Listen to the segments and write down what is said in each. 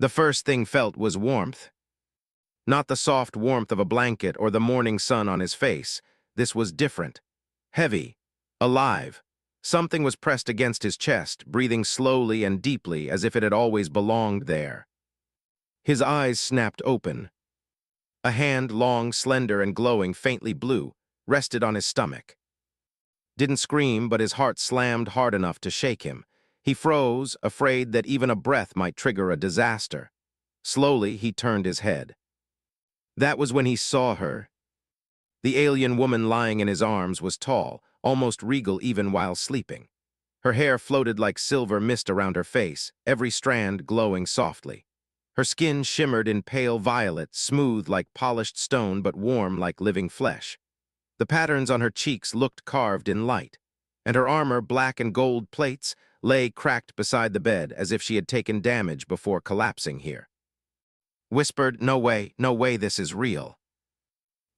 The first thing felt was warmth. Not the soft warmth of a blanket or the morning sun on his face. This was different. Heavy. Alive. Something was pressed against his chest, breathing slowly and deeply as if it had always belonged there. His eyes snapped open. A hand, long, slender, and glowing faintly blue, rested on his stomach. Didn't scream, but his heart slammed hard enough to shake him. He froze, afraid that even a breath might trigger a disaster. Slowly, he turned his head. That was when he saw her. The alien woman lying in his arms was tall, almost regal even while sleeping. Her hair floated like silver mist around her face, every strand glowing softly. Her skin shimmered in pale violet, smooth like polished stone but warm like living flesh. The patterns on her cheeks looked carved in light, and her armor, black and gold plates, lay cracked beside the bed as if she had taken damage before collapsing here. Whispered, no way, this is real.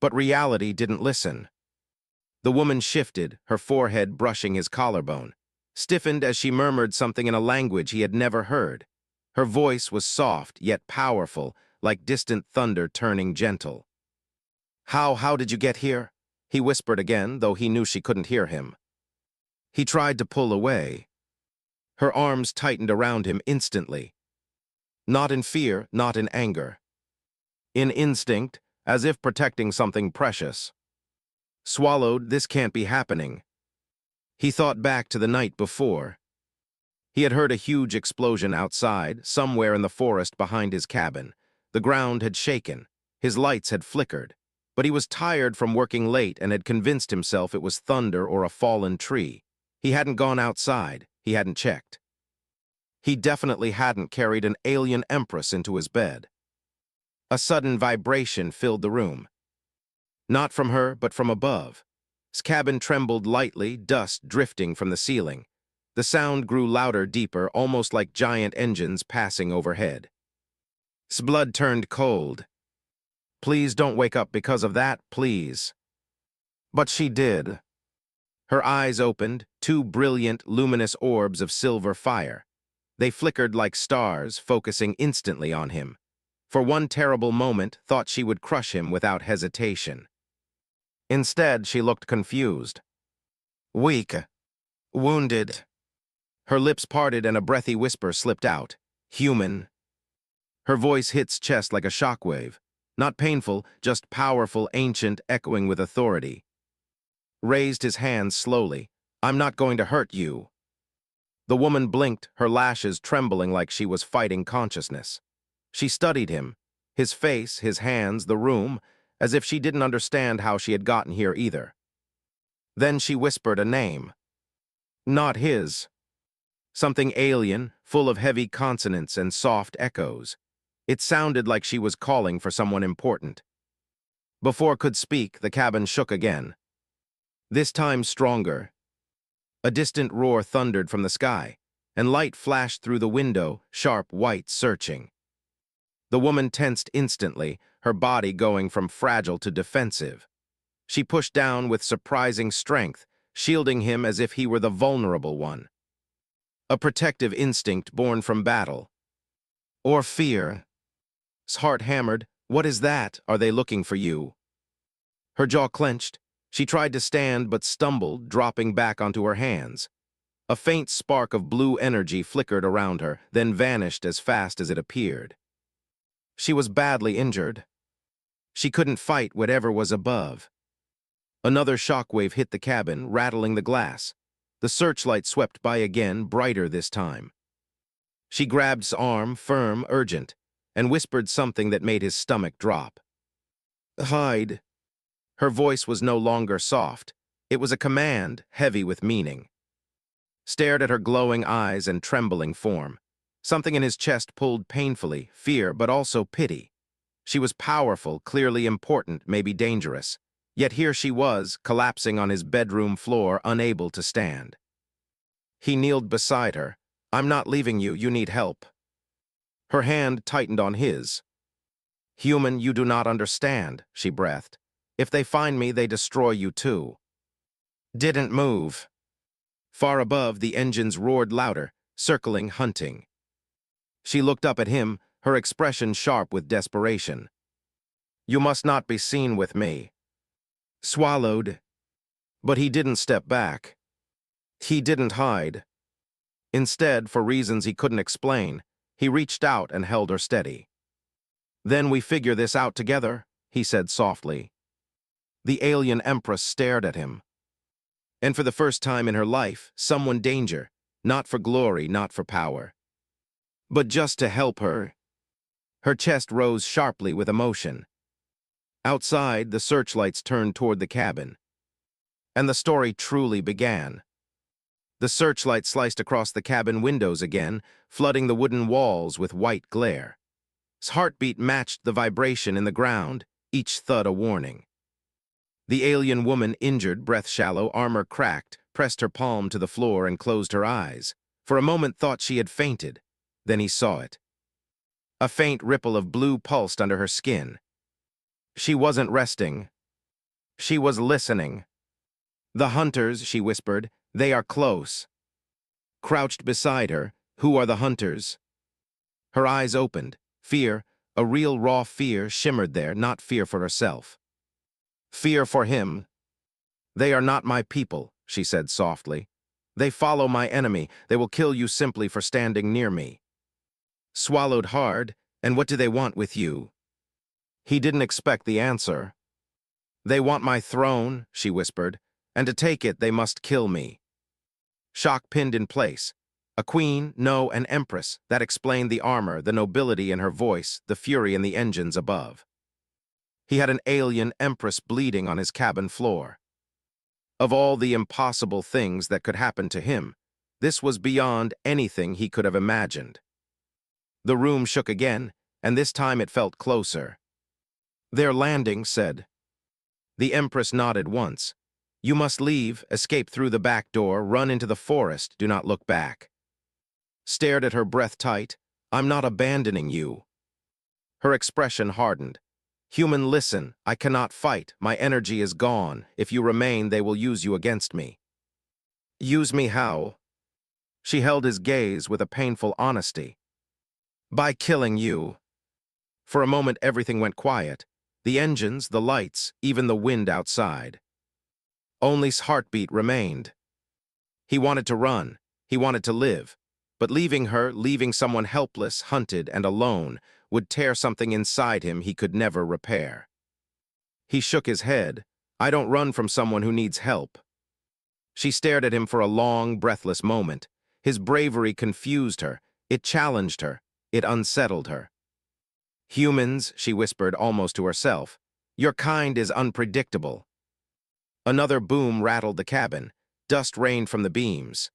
But reality didn't listen. The woman shifted, her forehead brushing his collarbone, stiffened as she murmured something in a language he had never heard. Her voice was soft, yet powerful, like distant thunder turning gentle. How did you get here? He whispered again, though he knew she couldn't hear him. He tried to pull away. Her arms tightened around him instantly. Not in fear, not in anger. In instinct, as if protecting something precious. Swallowed, this can't be happening. He thought back to the night before. He had heard a huge explosion outside, somewhere in the forest behind his cabin. The ground had shaken. His lights had flickered. But he was tired from working late and had convinced himself it was thunder or a fallen tree. He hadn't gone outside. He hadn't checked. He definitely hadn't carried an alien Empress into his bed. A sudden vibration filled the room. Not from her, but from above. His cabin trembled lightly, dust drifting from the ceiling. The sound grew louder, deeper, almost like giant engines passing overhead. His blood turned cold. Please don't wake up because of that, please. But she did. Her eyes opened, two brilliant, luminous orbs of silver fire. They flickered like stars, focusing instantly on him. For one terrible moment, thought she would crush him without hesitation. Instead, she looked confused. Weak. Wounded. Her lips parted and a breathy whisper slipped out. Human. Her voice hit his chest like a shockwave. Not painful, just powerful, ancient, echoing with authority. Raised his hands slowly. I'm not going to hurt you. The woman blinked, her lashes trembling like she was fighting consciousness. She studied him, his face, his hands, the room, as if she didn't understand how she had gotten here either. Then she whispered a name. Not his. Something alien, full of heavy consonants and soft echoes. It sounded like she was calling for someone important. Before could speak, the cabin shook again. This time stronger. A distant roar thundered from the sky, and light flashed through the window, sharp white searching. The woman tensed instantly, her body going from fragile to defensive. She pushed down with surprising strength, shielding him as if he were the vulnerable one. A protective instinct born from battle. Or fear. His heart hammered. What is that? Are they looking for you? Her jaw clenched. She tried to stand but stumbled, dropping back onto her hands. A faint spark of blue energy flickered around her, then vanished as fast as it appeared. She was badly injured. She couldn't fight whatever was above. Another shockwave hit the cabin, rattling the glass. The searchlight swept by again, brighter this time. She grabbed his arm, firm, urgent, and whispered something that made his stomach drop. Hide. Her voice was no longer soft. It was a command, heavy with meaning. Stared at her glowing eyes and trembling form. Something in his chest pulled painfully, fear, but also pity. She was powerful, clearly important, maybe dangerous. Yet here she was, collapsing on his bedroom floor, unable to stand. He kneeled beside her. I'm not leaving you, you need help. Her hand tightened on his. Human, you do not understand, she breathed. If they find me, they destroy you too. Didn't move. Far above, the engines roared louder, circling, hunting. She looked up at him, her expression sharp with desperation. "You must not be seen with me." Swallowed. But he didn't step back. He didn't hide. Instead, for reasons he couldn't explain, he reached out and held her steady. "Then we figure this out together," he said softly. The alien Empress stared at him. And for the first time in her life, someone danger, not for glory, not for power, but just to help her. Her chest rose sharply with emotion. Outside, the searchlights turned toward the cabin. And the story truly began. The searchlight sliced across the cabin windows again, flooding the wooden walls with white glare. His heartbeat matched the vibration in the ground, each thud a warning. The alien woman, injured, breath shallow, armor cracked, pressed her palm to the floor and closed her eyes. For a moment thought she had fainted. Then he saw it. A faint ripple of blue pulsed under her skin. She wasn't resting. She was listening. "The hunters," she whispered. "They are close." Crouched beside her, "Who are the hunters?" Her eyes opened. Fear, a real raw fear, shimmered there, not fear for herself. Fear for him. "They are not my people," she said softly. "They follow my enemy. They will kill you simply for standing near me." Swallowed hard. "And what do they want with you?" He didn't expect the answer. "They want my throne," she whispered, "and to take it they must kill me." Shock pinned in place. A queen, no, an empress. That explained the armor, the nobility in her voice, the fury in the engines above. He had an alien empress bleeding on his cabin floor. Of all the impossible things that could happen to him, this was beyond anything he could have imagined. The room shook again, and this time it felt closer. "They're landing," said. The Empress nodded once. "You must leave, escape through the back door, run into the forest, do not look back." Stared at her, breath tight. "I'm not abandoning you." Her expression hardened. "Human, listen, I cannot fight, my energy is gone. If you remain, they will use you against me." "Use me how?" She held his gaze with a painful honesty. "By killing you." For a moment everything went quiet. The engines, the lights, even the wind outside. Only his heartbeat remained. He wanted to run. He wanted to live. But leaving her, leaving someone helpless, hunted, and alone, would tear something inside him he could never repair. He shook his head. "I don't run from someone who needs help." She stared at him for a long, breathless moment. His bravery confused her. It challenged her. It unsettled her. "Humans," she whispered almost to herself, "your kind is unpredictable." Another boom rattled the cabin. Dust rained from the beams.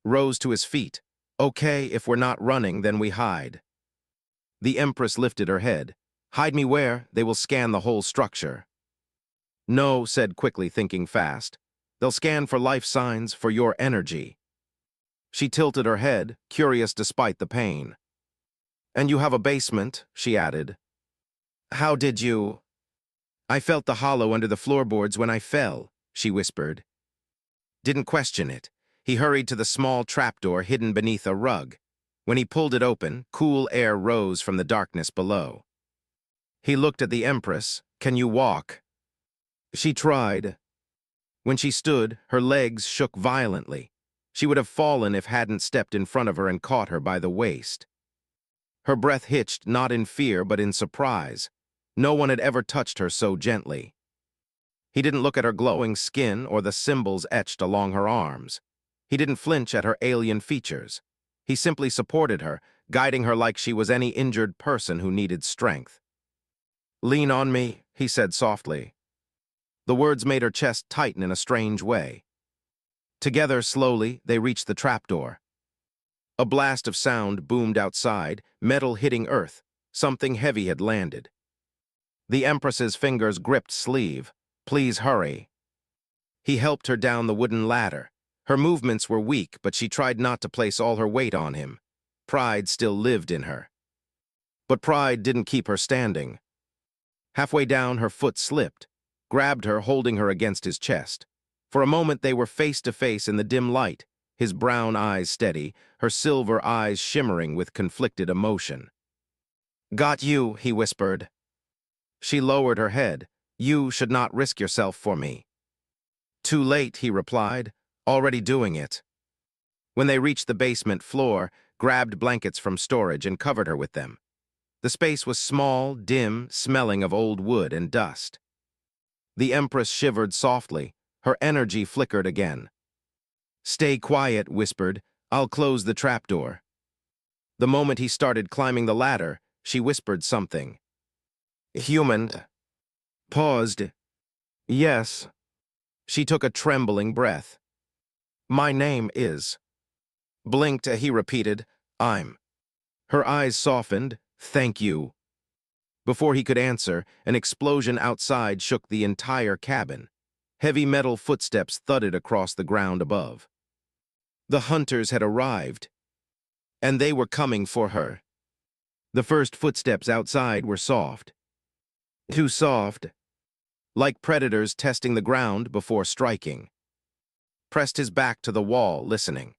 Rose to his feet. "Okay, if we're not running, then we hide." The Empress lifted her head. "Hide me where? They will scan the whole structure." "No," said quickly, thinking fast. "They'll scan for life signs, for your energy." She tilted her head, curious despite the pain. "And you have a basement," she added. "How did you—" "I felt the hollow under the floorboards when I fell," she whispered. Didn't question it. He hurried to the small trapdoor hidden beneath a rug. When he pulled it open, cool air rose from the darkness below. He looked at the Empress. "Can you walk?" She tried. When she stood, her legs shook violently. She would have fallen if hadn't stepped in front of her and caught her by the waist. Her breath hitched, not in fear but in surprise. No one had ever touched her so gently. He didn't look at her glowing skin or the symbols etched along her arms. He didn't flinch at her alien features. He simply supported her, guiding her like she was any injured person who needed strength. "Lean on me," he said softly. The words made her chest tighten in a strange way. Together, slowly, they reached the trapdoor. A blast of sound boomed outside, metal hitting earth. Something heavy had landed. The Empress's fingers gripped sleeve. "Please hurry." He helped her down the wooden ladder. Her movements were weak, but she tried not to place all her weight on him. Pride still lived in her. But pride didn't keep her standing. Halfway down, her foot slipped, grabbed her, holding her against his chest. For a moment they were face to face in the dim light, his brown eyes steady, her silver eyes shimmering with conflicted emotion. Got you, he whispered. She lowered her head. You should not risk yourself for me. Too late, he replied, already doing it. When they reached the basement floor, grabbed blankets from storage and covered her with them. The space was small, dim, smelling of old wood and dust. The Empress shivered softly. Her energy flickered again. Stay quiet, whispered. I'll close the trapdoor. The moment he started climbing the ladder, she whispered something. Human. Paused. Yes. She took a trembling breath. My name is. Blinked, he repeated. I'm. Her eyes softened. Thank you. Before he could answer, an explosion outside shook the entire cabin. Heavy metal footsteps thudded across the ground above. The hunters had arrived, and they were coming for her. The first footsteps outside were soft. Too soft, like predators testing the ground before striking. Pressed his back to the wall, listening.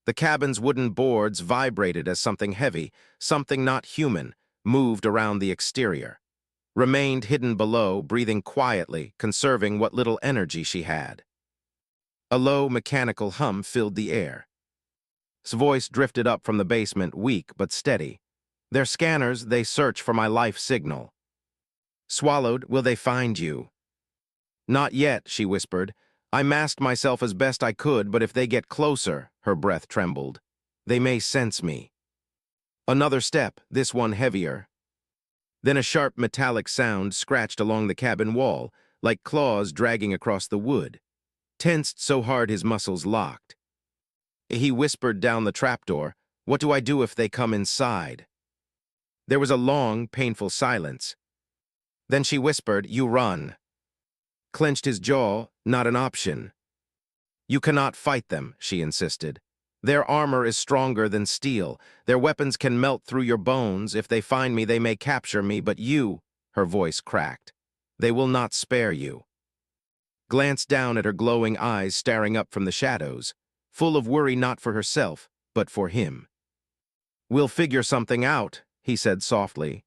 The cabin's wooden boards vibrated as something heavy, something not human, moved around the exterior. Remained hidden below, breathing quietly, conserving what little energy she had. A low, mechanical hum filled the air. His voice drifted up from the basement, weak but steady. Their scanners, they search for my life signal. Swallowed, will they find you? Not yet, she whispered. I masked myself as best I could, but if they get closer, her breath trembled, they may sense me. Another step, this one heavier. Then a sharp metallic sound scratched along the cabin wall, like claws dragging across the wood. Tensed so hard his muscles locked. He whispered down the trapdoor, what do I do if they come inside? There was a long, painful silence. Then she whispered, you run. Clenched his jaw, not an option. You cannot fight them, she insisted. Their armor is stronger than steel. Their weapons can melt through your bones. If they find me, they may capture me, but you, her voice cracked. They will not spare you. Glanced down at her glowing eyes staring up from the shadows, full of worry not for herself, but for him. We'll figure something out, he said softly.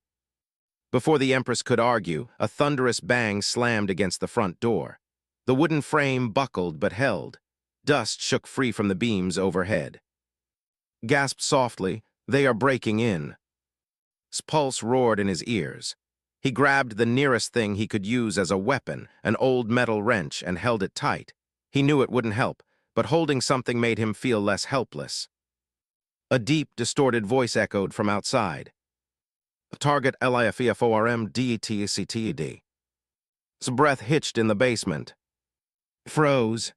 Before the Empress could argue, a thunderous bang slammed against the front door. The wooden frame buckled but held. Dust shook free from the beams overhead. Gasped softly, they are breaking in. His pulse roared in his ears. He grabbed the nearest thing he could use as a weapon, an old metal wrench, and held it tight. He knew it wouldn't help, but holding something made him feel less helpless. A deep, distorted voice echoed from outside. Target LIFEFORM DETCTED. His breath hitched in the basement. Froze.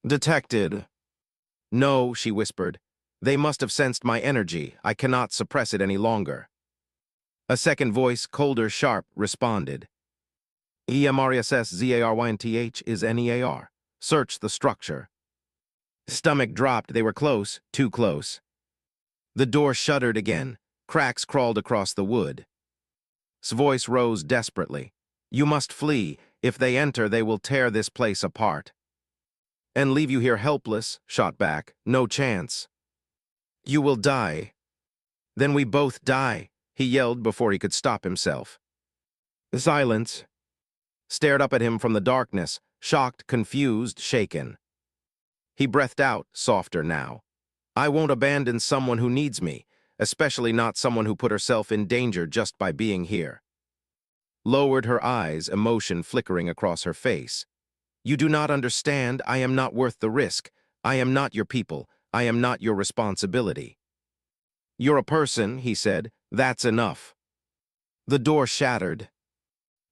Detected. No, she whispered. They must have sensed my energy. I cannot suppress it any longer. A second voice, colder, sharp, responded. EMRSSZARYNTH is NEAR. Search the structure. Stomach dropped. They were close, too close. The door shuddered again. Cracks crawled across the wood. His voice rose desperately. You must flee. If they enter, they will tear this place apart. And leave you here helpless, shot back. No chance. You will die. Then we both die, he yelled before he could stop himself. Silence. Stared up at him from the darkness, shocked, confused, shaken. He breathed out, softer now. I won't abandon someone who needs me, especially not someone who put herself in danger just by being here. Lowered her eyes, emotion flickering across her face. You do not understand. I am not worth the risk. I am not your people. I am not your responsibility. You're a person, he said. That's enough. The door shattered.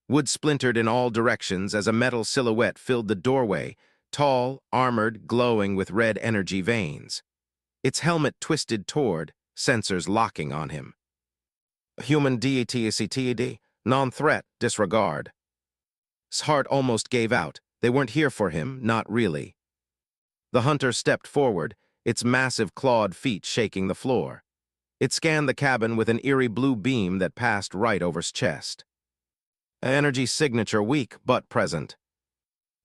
Wood splintered in all directions as a metal silhouette filled the doorway, tall, armored, glowing with red energy veins. Its helmet twisted toward, sensors locking on him. Human DETCTED, non-threat, disregard. His heart almost gave out. They weren't here for him, not really. The hunter stepped forward, its massive clawed feet shaking the floor. It scanned the cabin with an eerie blue beam that passed right over his chest. Energy signature weak, but present.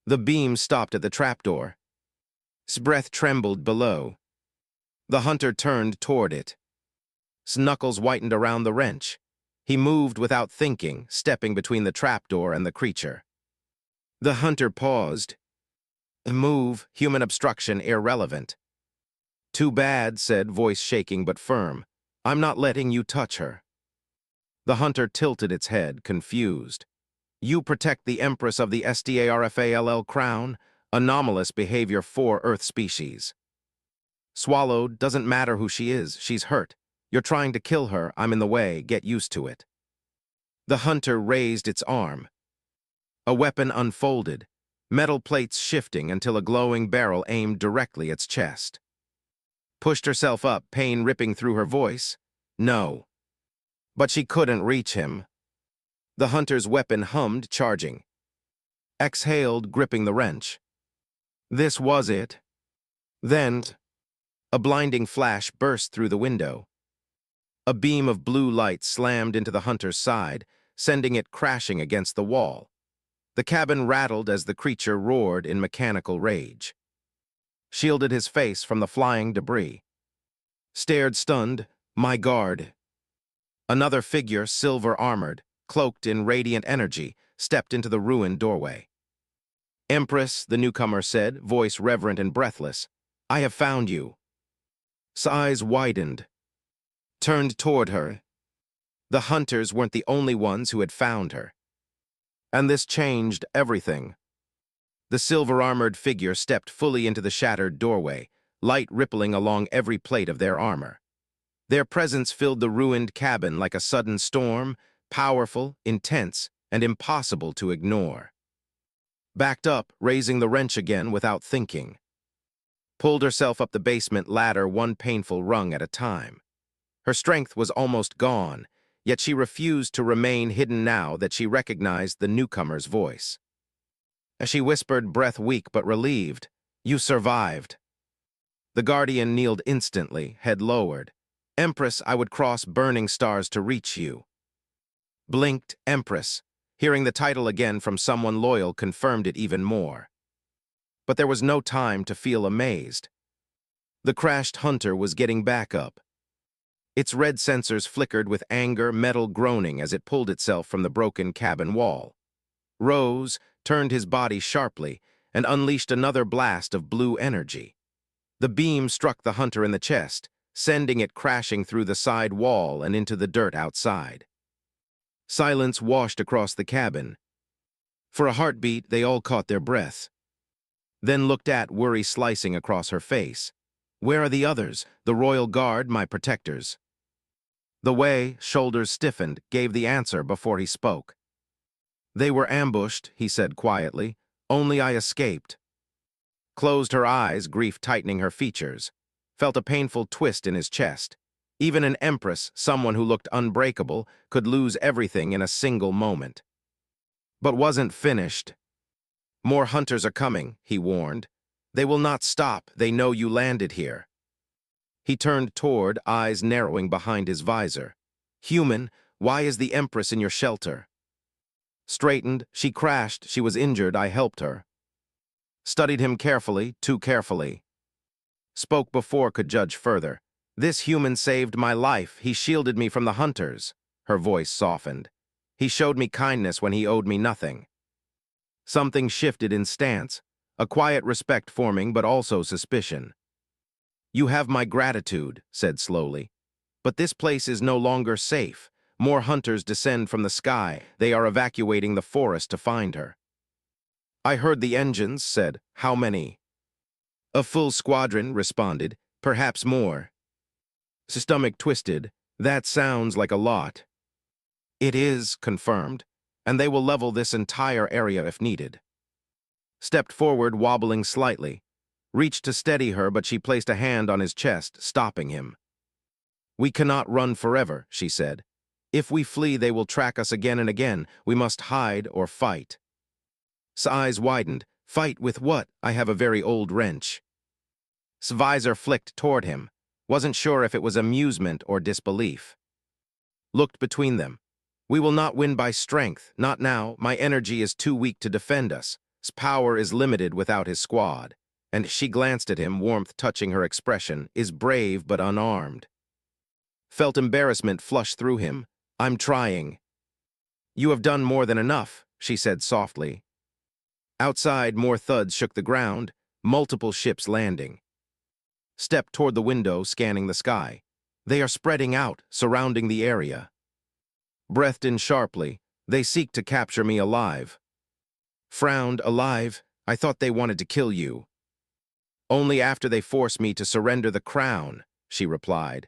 The beam stopped at the trapdoor. His breath trembled below. The hunter turned toward it. His knuckles whitened around the wrench. He moved without thinking, stepping between the trapdoor and the creature. The hunter paused. Move, human obstruction irrelevant. Too bad, said, voice shaking but firm. I'm not letting you touch her. The hunter tilted its head, confused. You protect the Empress of the SDARFALL crown? Anomalous behavior for Earth species. Swallowed, doesn't matter who she is, she's hurt. You're trying to kill her, I'm in the way, get used to it. The hunter raised its arm. A weapon unfolded, metal plates shifting until a glowing barrel aimed directly at its chest. Pushed herself up, pain ripping through her voice. No. But she couldn't reach him. The hunter's weapon hummed, charging. Exhaled, gripping the wrench. This was it. Then, a blinding flash burst through the window. A beam of blue light slammed into the hunter's side, sending it crashing against the wall. The cabin rattled as the creature roared in mechanical rage. Shielded his face from the flying debris. Stared stunned, my guard. Another figure, silver-armored, cloaked in radiant energy, stepped into the ruined doorway. Empress, the newcomer said, voice reverent and breathless, I have found you. His eyes widened, turned toward her. The hunters weren't the only ones who had found her. And this changed everything. The silver-armored figure stepped fully into the shattered doorway, light rippling along every plate of their armor. Their presence filled the ruined cabin like a sudden storm, powerful, intense, and impossible to ignore. Backed up, raising the wrench again without thinking. Pulled herself up the basement ladder one painful rung at a time. Her strength was almost gone, yet she refused to remain hidden now that she recognized the newcomer's voice. As she whispered, breath weak but relieved, You survived. The guardian kneeled instantly, head lowered. Empress, I would cross burning stars to reach you. Blinked, Empress. Hearing the title again from someone loyal confirmed it even more. But there was no time to feel amazed. The crashed hunter was getting back up. Its red sensors flickered with anger, metal groaning as it pulled itself from the broken cabin wall. Rose turned his body sharply and unleashed another blast of blue energy. The beam struck the hunter in the chest, sending it crashing through the side wall and into the dirt outside. Silence washed across the cabin. For a heartbeat, they all caught their breath. Then looked at, worry slicing across her face. Where are the others? The royal guard, my protectors. The way, shoulders stiffened, gave the answer before he spoke. They were ambushed, he said quietly. Only I escaped. Closed her eyes, grief tightening her features. Felt a painful twist in his chest. Even an empress, someone who looked unbreakable, could lose everything in a single moment. But wasn't finished. More hunters are coming, he warned. They will not stop, they know you landed here. He turned toward, eyes narrowing behind his visor. Human, why is the Empress in your shelter? Straightened, she crashed, she was injured, I helped her. Studied him carefully, too carefully. Spoke before could judge further. This human saved my life, he shielded me from the hunters. Her voice softened. He showed me kindness when he owed me nothing. Something shifted in stance, a quiet respect forming but also suspicion. You have my gratitude, said slowly. But this place is no longer safe. More hunters descend from the sky. They are evacuating the forest to find her. I heard the engines, said. How many? A full squadron, responded. Perhaps more. Stomach twisted. That sounds like a lot. It is, confirmed, and they will level this entire area if needed. Stepped forward, wobbling slightly. Reached to steady her, but she placed a hand on his chest, stopping him. We cannot run forever, she said. If we flee, they will track us again and again. We must hide or fight. His eyes widened. Fight with what? I have a very old wrench. His visor flicked toward him. Wasn't sure if it was amusement or disbelief. Looked between them. We will not win by strength. Not now. My energy is too weak to defend us. His power is limited without his squad. And she glanced at him, warmth touching her expression, is brave but unarmed. Felt embarrassment flush through him. I'm trying. You have done more than enough, she said softly. Outside, more thuds shook the ground, multiple ships landing. Stepped toward the window, scanning the sky. They are spreading out, surrounding the area. Breathed in sharply, they seek to capture me alive. Frowned, alive, I thought they wanted to kill you. Only after they force me to surrender the crown, she replied.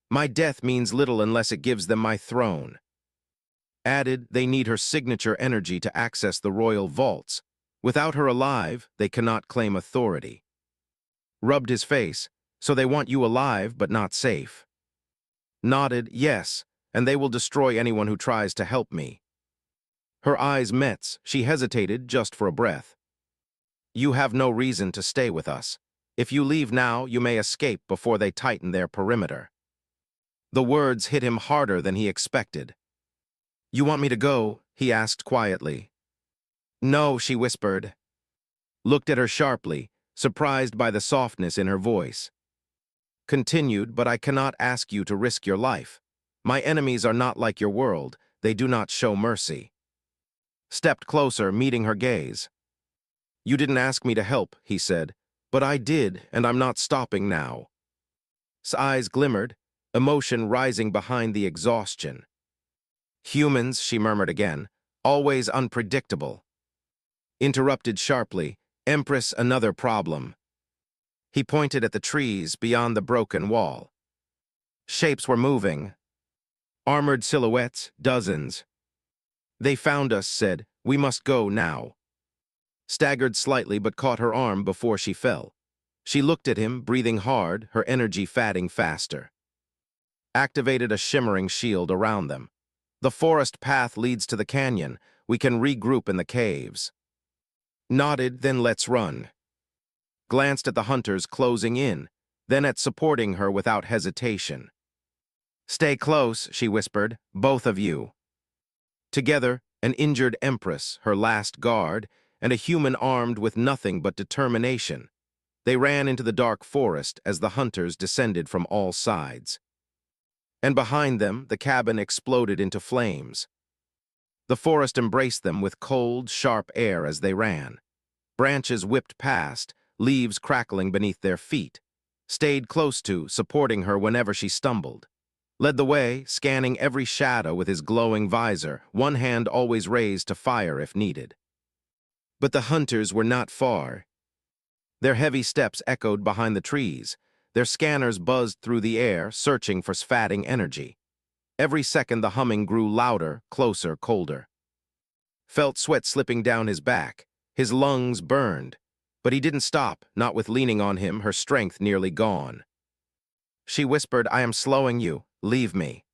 My death means little unless it gives them my throne. Added, they need her signature energy to access the royal vaults. Without her alive, they cannot claim authority. Rubbed his face, so they want you alive but not safe. Nodded, yes, and they will destroy anyone who tries to help me. Her eyes met. She hesitated just for a breath. You have no reason to stay with us. If you leave now, you may escape before they tighten their perimeter. The words hit him harder than he expected. You want me to go? He asked quietly. No, she whispered. Looked at her sharply, surprised by the softness in her voice. Continued, but I cannot ask you to risk your life. My enemies are not like your world. They do not show mercy. Stepped closer, meeting her gaze. You didn't ask me to help, he said, but I did, and I'm not stopping now. His eyes glimmered, emotion rising behind the exhaustion. Humans, she murmured again, always unpredictable. Interrupted sharply, Empress, another problem. He pointed at the trees beyond the broken wall. Shapes were moving. Armored silhouettes, dozens. They found us, said, we must go now. Staggered slightly but caught her arm before she fell. She looked at him, breathing hard, her energy fatting faster. Activated a shimmering shield around them. The forest path leads to the canyon. We can regroup in the caves. Nodded, then let's run. Glanced at the hunters closing in, then at supporting her without hesitation. Stay close, she whispered, both of you. Together, an injured Empress, her last guard, and a human armed with nothing but determination. They ran into the dark forest as the hunters descended from all sides. And behind them, the cabin exploded into flames. The forest embraced them with cold, sharp air as they ran. Branches whipped past, leaves crackling beneath their feet. Stayed close to, supporting her whenever she stumbled. Led the way, scanning every shadow with his glowing visor, one hand always raised to fire if needed. But the hunters were not far. Their heavy steps echoed behind the trees. Their scanners buzzed through the air, searching for sphatting energy. Every second the humming grew louder, closer, colder. Felt sweat slipping down his back. His lungs burned. But he didn't stop, not with leaning on him, her strength nearly gone. She whispered, I am slowing you. Leave me.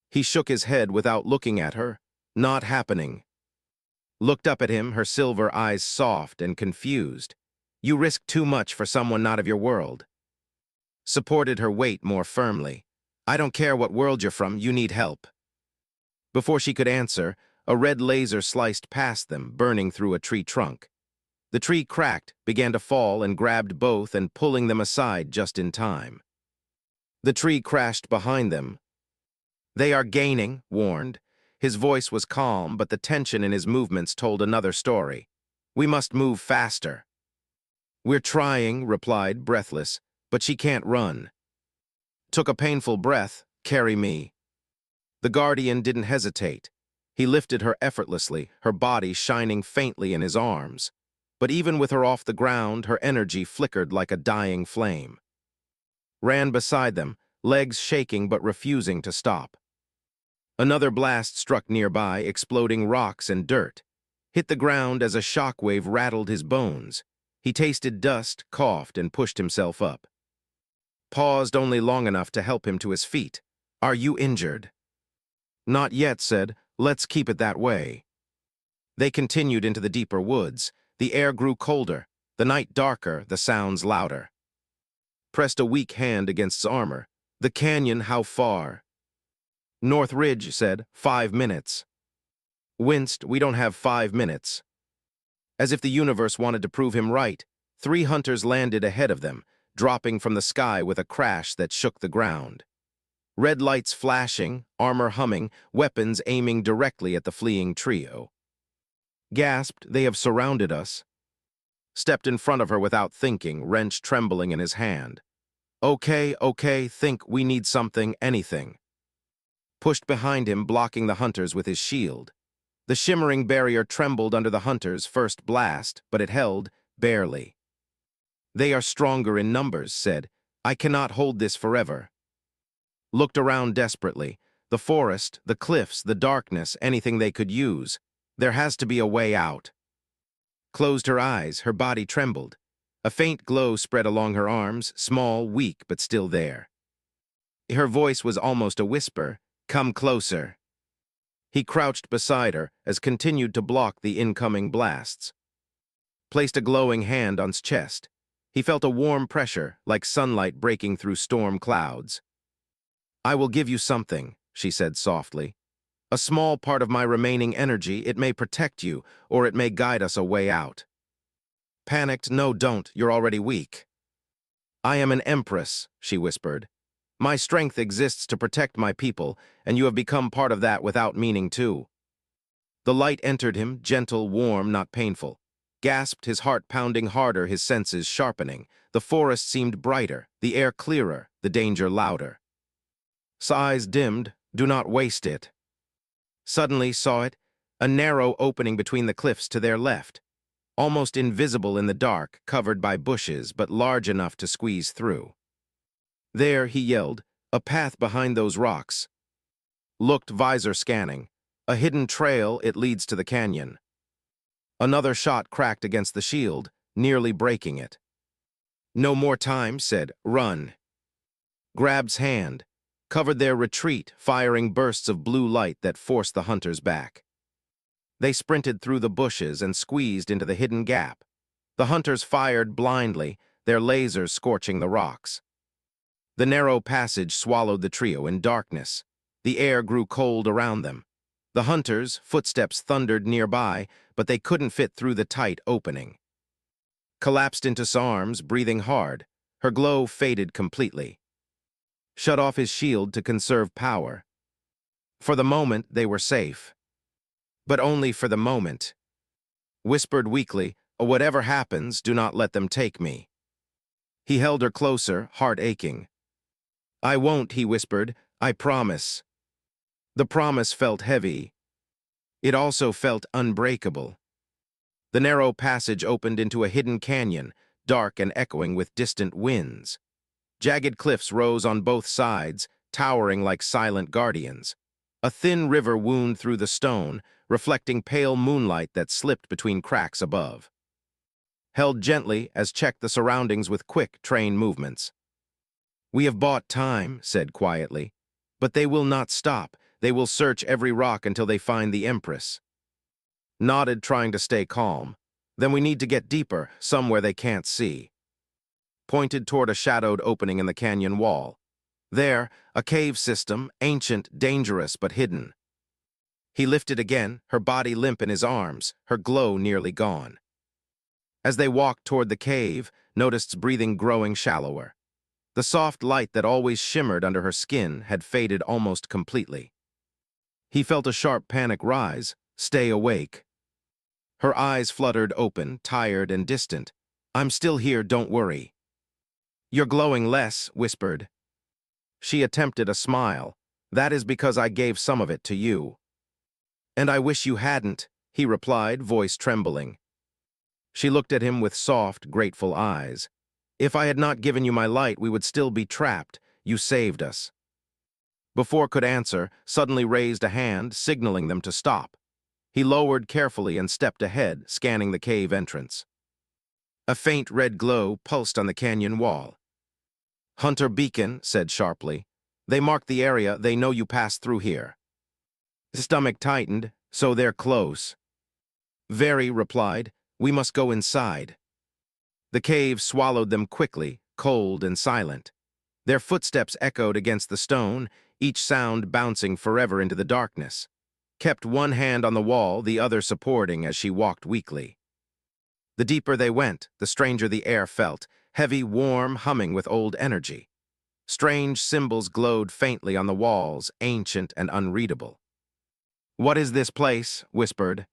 He shook his head without looking at her. Not happening. Looked up at him, her silver eyes soft and confused. You risk too much for someone not of your world. Supported her weight more firmly. I don't care what world you're from, you need help. Before she could answer, a red laser sliced past them, burning through a tree trunk. The tree cracked, began to fall, and grabbed both and pulling them aside just in time. The tree crashed behind them. They are gaining, warned. His voice was calm, but the tension in his movements told another story. We must move faster. We're trying, replied, breathless, but she can't run. Took a painful breath, carry me. The guardian didn't hesitate. He lifted her effortlessly, her body shining faintly in his arms. But even with her off the ground, her energy flickered like a dying flame. Ran beside them, legs shaking but refusing to stop. Another blast struck nearby, exploding rocks and dirt. Hit the ground as a shockwave rattled his bones. He tasted dust, coughed, and pushed himself up. Paused only long enough to help him to his feet. Are you injured? Not yet, said. Let's keep it that way. They continued into the deeper woods. The air grew colder, the night darker, the sounds louder. Pressed a weak hand against his armor. The canyon, how far? North Ridge, said. 5 minutes. Winced, we don't have 5 minutes. As if the universe wanted to prove him right, 3 hunters landed ahead of them, dropping from the sky with a crash that shook the ground. Red lights flashing, armor humming, weapons aiming directly at the fleeing trio. Gasped, "They have surrounded us." Stepped in front of her without thinking, wrench trembling in his hand. "Okay, okay, think we need something, anything." Pushed behind him, blocking the hunters with his shield. The shimmering barrier trembled under the hunters' first blast, but it held, barely. "They are stronger in numbers," said. "I cannot hold this forever." Looked around desperately. The forest, the cliffs, the darkness, anything they could use. There has to be a way out. Closed her eyes, her body trembled. A faint glow spread along her arms, small, weak, but still there. Her voice was almost a whisper. "Come closer." He crouched beside her, as continued to block the incoming blasts. Placed a glowing hand on his chest. He felt a warm pressure, like sunlight breaking through storm clouds. "I will give you something," she said softly. "A small part of my remaining energy. It may protect you, or it may guide us a way out." Panicked, "No, don't, you're already weak." "I am an Empress," she whispered. "My strength exists to protect my people, and you have become part of that without meaning to." The light entered him, gentle, warm, not painful. Gasped, his heart pounding harder, his senses sharpening. The forest seemed brighter, the air clearer, the danger louder. Eyes dimmed. "Do not waste it." Suddenly saw it, a narrow opening between the cliffs to their left. Almost invisible in the dark, covered by bushes, but large enough to squeeze through. "There," he yelled, "a path behind those rocks." Looked, visor scanning. A hidden trail, it leads to the canyon. Another shot cracked against the shield, nearly breaking it. "No more time," said. "Run." Grabbed's hand. Covered their retreat, firing bursts of blue light that forced the hunters back. They sprinted through the bushes and squeezed into the hidden gap. The hunters fired blindly, their lasers scorching the rocks. The narrow passage swallowed the trio in darkness. The air grew cold around them. The hunters' footsteps thundered nearby, but they couldn't fit through the tight opening. Collapsed into his arms, breathing hard. Her glow faded completely. Shut off his shield to conserve power. For the moment, they were safe. But only for the moment. Whispered weakly, "Whatever happens, do not let them take me." He held her closer, heart aching. "I won't," he whispered. "I promise." The promise felt heavy. It also felt unbreakable. The narrow passage opened into a hidden canyon, dark and echoing with distant winds. Jagged cliffs rose on both sides, towering like silent guardians. A thin river wound through the stone, reflecting pale moonlight that slipped between cracks above. Held gently as checked the surroundings with quick, trained movements. "We have bought time," said quietly. "But they will not stop. They will search every rock until they find the Empress." Nodded, trying to stay calm. "Then we need to get deeper, somewhere they can't see." Pointed toward a shadowed opening in the canyon wall. There, a cave system, ancient, dangerous, but hidden. He lifted again, her body limp in his arms, her glow nearly gone. As they walked toward the cave, noticed its breathing growing shallower. The soft light that always shimmered under her skin had faded almost completely. He felt a sharp panic rise. "Stay awake." Her eyes fluttered open, tired and distant. "I'm still here, don't worry." "You're glowing less," whispered. She attempted a smile. "That is because I gave some of it to you." "And I wish you hadn't," he replied, voice trembling. She looked at him with soft, grateful eyes. "If I had not given you my light, we would still be trapped. You saved us." Before could answer, suddenly raised a hand, signaling them to stop. He lowered carefully and stepped ahead, scanning the cave entrance. A faint red glow pulsed on the canyon wall. "Hunter Beacon," said sharply. "They marked the area, they know you passed through here." His stomach tightened, "So they're close." "Very," replied. "We must go inside." The cave swallowed them quickly, cold and silent. Their footsteps echoed against the stone, each sound bouncing forever into the darkness. Kept one hand on the wall, the other supporting as she walked weakly. The deeper they went, the stranger the air felt, heavy, warm, humming with old energy. Strange symbols glowed faintly on the walls, ancient and unreadable. "What is this place?" whispered.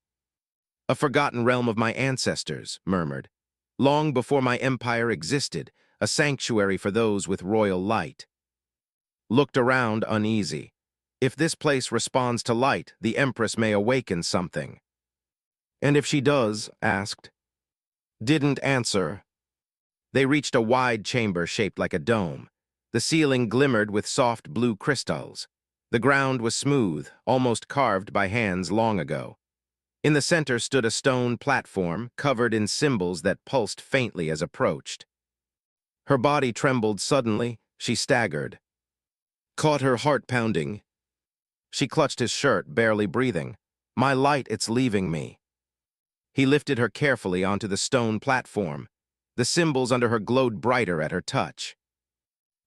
"A forgotten realm of my ancestors," murmured. "Long before my empire existed, a sanctuary for those with royal light." Looked around, uneasy. If this place responds to light, the Empress may awaken something. "And if she does?" asked. Didn't answer. They reached a wide chamber shaped like a dome. The ceiling glimmered with soft blue crystals. The ground was smooth, almost carved by hands long ago. In the center stood a stone platform covered in symbols that pulsed faintly as approached. Her body trembled suddenly. She staggered. Caught her heart pounding. She clutched his shirt, barely breathing. "My light, it's leaving me." He lifted her carefully onto the stone platform. The symbols under her glowed brighter at her touch.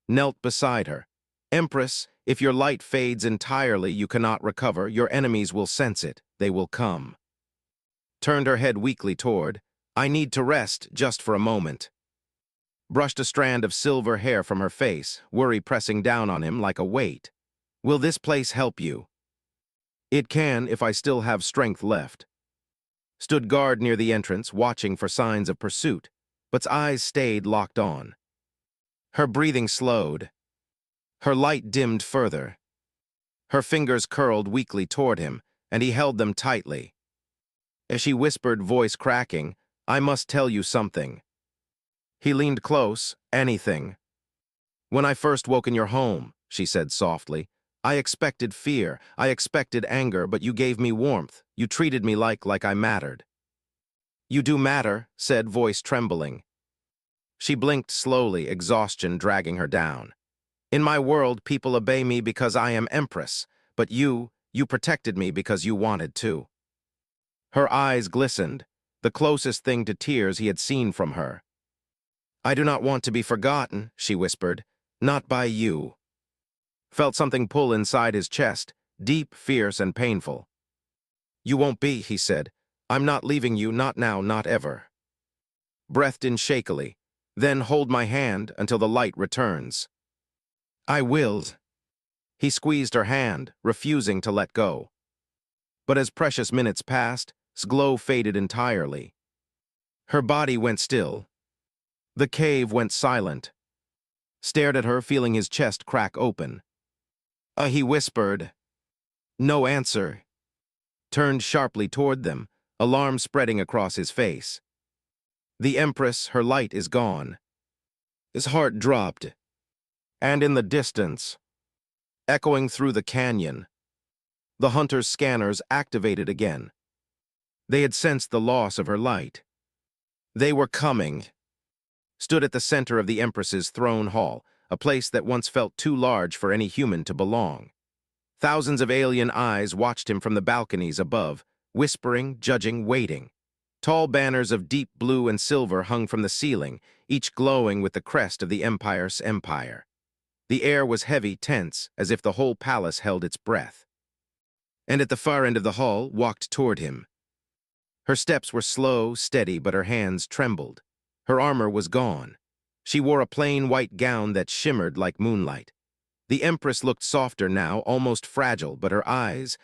Knelt beside her. "Empress, if your light fades entirely, you cannot recover. Your enemies will sense it. They will come." Turned her head weakly toward. "I need to rest, just for a moment." Brushed a strand of silver hair from her face, worry pressing down on him like a weight. "Will this place help you?" "It can, if I still have strength left." Stood guard near the entrance, watching for signs of pursuit, but's eyes stayed locked on. Her breathing slowed. Her light dimmed further. Her fingers curled weakly toward him, and he held them tightly. As she whispered, voice cracking, "I must tell you something." He leaned close. "Anything." "When I first woke in your home," she said softly, "I expected fear, I expected anger, but you gave me warmth. You treated me like I mattered." "You do matter," said, voice trembling. She blinked slowly, exhaustion dragging her down. "In my world, people obey me because I am Empress, but you protected me because you wanted to." Her eyes glistened, the closest thing to tears he had seen from her. "I do not want to be forgotten," she whispered. "Not by you." Felt something pull inside his chest, deep, fierce, and painful. "You won't be," he said. "I'm not leaving you, not now, not ever." Breathed in shakily. "Then hold my hand until the light returns." "I will." He squeezed her hand, refusing to let go. But as precious minutes passed, his glow faded entirely. Her body went still. The cave went silent. Stared at her, feeling his chest crack open. He whispered. No answer. Turned sharply toward them, alarm spreading across his face. "The Empress, her light is gone." His heart dropped. And in the distance, echoing through the canyon, the hunter's scanners activated again. They had sensed the loss of her light. They were coming. Stood at the center of the Empress's throne hall, a place that once felt too large for any human to belong. Thousands of alien eyes watched him from the balconies above, whispering, judging, waiting. Tall banners of deep blue and silver hung from the ceiling, each glowing with the crest of the Empire's empire. The air was heavy, tense, as if the whole palace held its breath. And at the far end of the hall, walked toward him. Her steps were slow, steady, but her hands trembled. Her armor was gone. She wore a plain white gown that shimmered like moonlight. The Empress looked softer now, almost fragile, but her eyes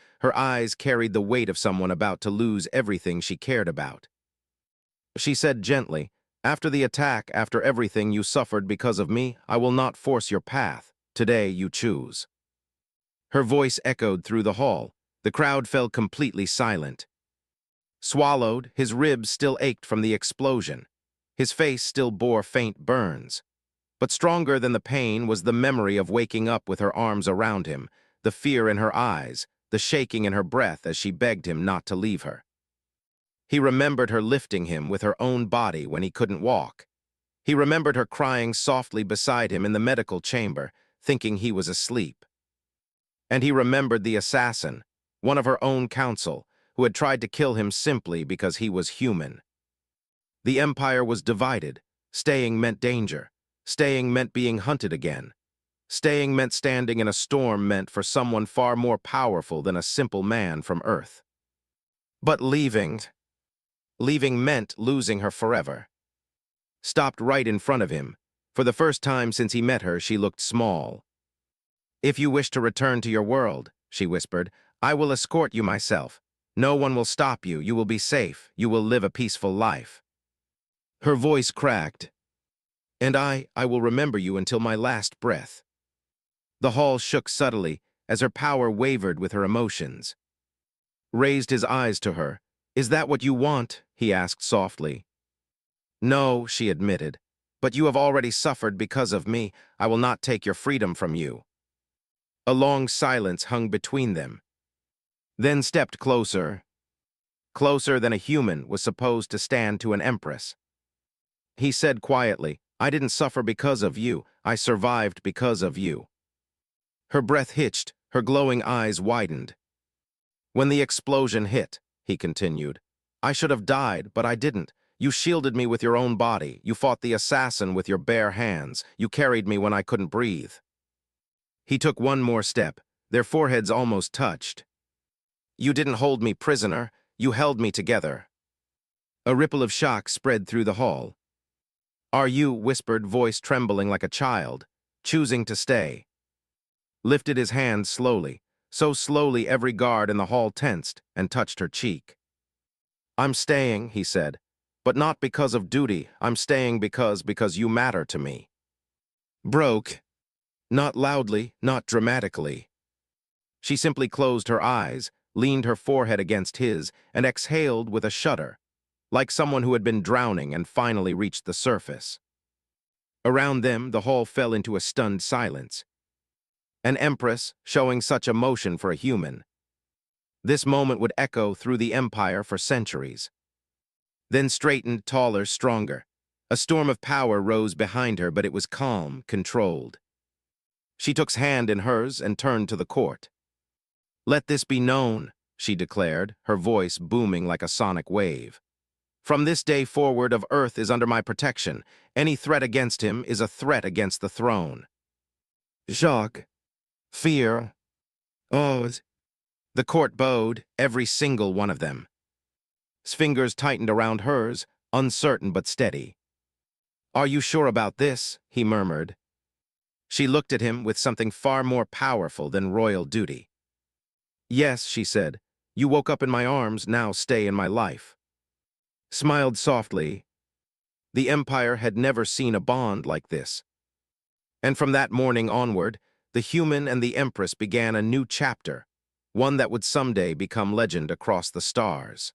carried the weight of someone about to lose everything she cared about. She said gently, "After the attack, after everything you suffered because of me, I will not force your path. Today you choose." Her voice echoed through the hall. The crowd fell completely silent. Swallowed, his ribs still ached from the explosion. His face still bore faint burns. But stronger than the pain was the memory of waking up with her arms around him, the fear in her eyes, the shaking in her breath as she begged him not to leave her. He remembered her lifting him with her own body when he couldn't walk. He remembered her crying softly beside him in the medical chamber, thinking he was asleep. And he remembered the assassin, one of her own council, who had tried to kill him simply because he was human. The Empire was divided. Staying meant danger. Staying meant being hunted again. Staying meant standing in a storm meant for someone far more powerful than a simple man from Earth. But leaving meant losing her forever. Stopped right in front of him. For the first time since he met her, she looked small. "If you wish to return to your world," she whispered, "I will escort you myself. No one will stop you. You will be safe. You will live a peaceful life." Her voice cracked. "And I will remember you until my last breath." The hall shook subtly as her power wavered with her emotions. Raised his eyes to her. "Is that what you want?" he asked softly. "No," she admitted, "but you have already suffered because of me. I will not take your freedom from you." A long silence hung between them. Then stepped closer. Closer than a human was supposed to stand to an empress. He said quietly, "I didn't suffer because of you. I survived because of you." Her breath hitched, her glowing eyes widened. "When the explosion hit," he continued, "I should have died, but I didn't. You shielded me with your own body. You fought the assassin with your bare hands. You carried me when I couldn't breathe." He took one more step. Their foreheads almost touched. "You didn't hold me prisoner. You held me together." A ripple of shock spread through the hall. "Are you," whispered, voice trembling like a child, "choosing to stay?" Lifted his hand slowly, so slowly every guard in the hall tensed, and touched her cheek. "I'm staying," he said, "but not because of duty. I'm staying because you matter to me." Broke. Not loudly, not dramatically. She simply closed her eyes, leaned her forehead against his, and exhaled with a shudder, like someone who had been drowning and finally reached the surface. Around them, the hall fell into a stunned silence. An empress showing such emotion for a human. This moment would echo through the empire for centuries. Then straightened, taller, stronger. A storm of power rose behind her, but it was calm, controlled. She took his hand in hers and turned to the court. "Let this be known," she declared, her voice booming like a sonic wave. "From this day forward of Earth is under my protection. Any threat against him is a threat against the throne." Jacques. Fear. Oh. The court bowed, every single one of them. His fingers tightened around hers, uncertain but steady. "Are you sure about this?" he murmured. She looked at him with something far more powerful than royal duty. "Yes," she said. "You woke up in my arms, now stay in my life." Smiled softly. The Empire had never seen a bond like this. And from that morning onward, the human and the Empress began a new chapter, one that would someday become legend across the stars.